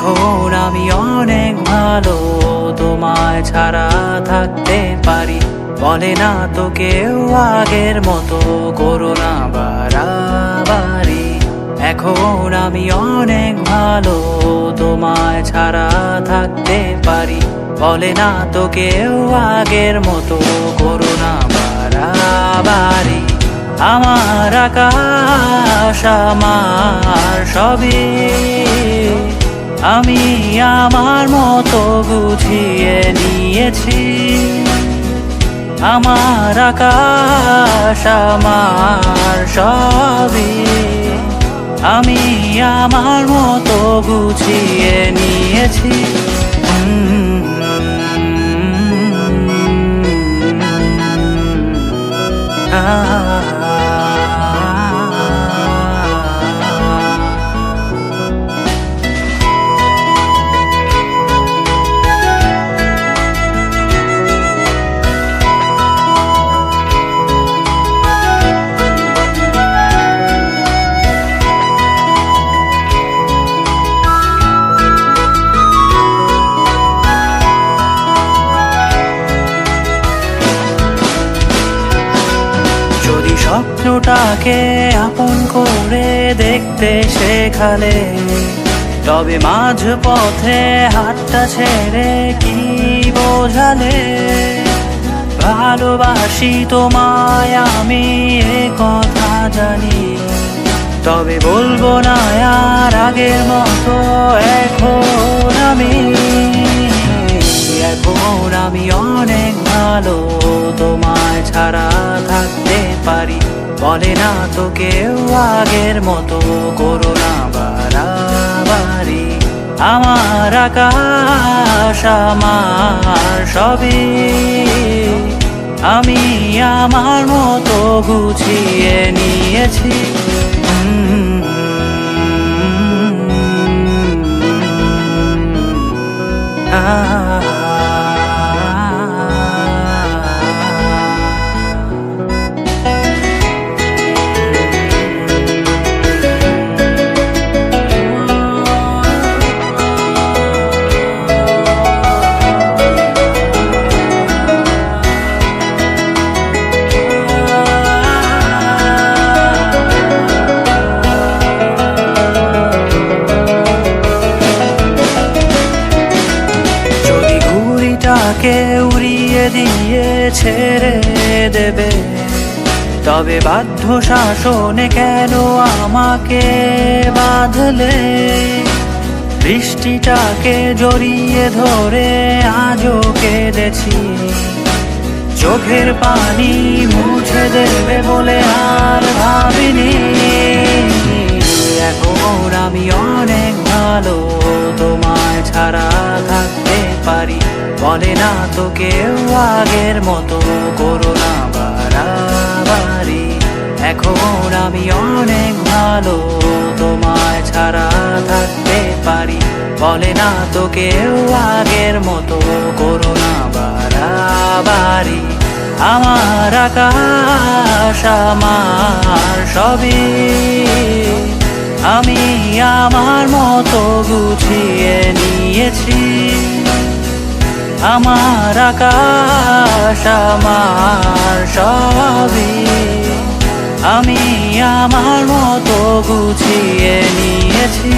এখন আমি অনেক ভালো, তোমায় ছাড়া থাকতে পারি। বলে না তো কেউ আগের মতো করো না বাড়াবাড়ি। এখন আমি অনেক ভালো, তোমায় ছাড়া থাকতে পারি। বলে না তো কেউ আগের মতো করো না বাড়াবাড়ি। আমার আকাশ আমার সবই আমি আমার মতো গুছিয়ে নিয়েছি। আমার আকাশ আমার সবই আমি আমার মতো গুছিয়ে নিয়েছি। যদি স্বপ্নটাকে আপন করে দেখতে শেখালে, তবে মাঝ পথে হাতটা ছেড়ে কি বোঝালে? ভালোবাসি তোমায় আমি এ কথা জানি, তবে বলবো না আর আগের মতো। এখন আমি অনেক ভালো, তোমায় ছাড়া থাকতে পারি। বলে না তো কেউ আগের মতো করো না বাড়াবাড়ি। আমার আকাশ আমার সবই আমি আমার মতো গুছিয়ে নিয়েছি। কে উড়িয়ে দিয়ে ছেড়ে দেবে, তবে বাধ্য শাসনে কেন আমাকে বাঁধলে? বৃষ্টিটাকে জড়িয়ে ধরে আজও কেঁদেছি, চোখের পানি মুছে দেবে বলে আর ভাবিনি। এখন আমি অনেক ভালো, তোমায় ছাড়া থাকতে পারি। বলে না তো কেউ আগের মতো করো না বাড়াবাড়ি। এখন আমি অনেক ভালো, তোমায় ছাড়া থাকতে পারি। বলে না তো কেউ আগের মতো করো না বাড়াবাড়ি। আমার আকাশ আমার সবই আমি আমার মতো গুছিয়ে নিয়েছি। আমার আকাশ আমার সবই আমি আমার মতো গুছিয়ে নিয়েছি।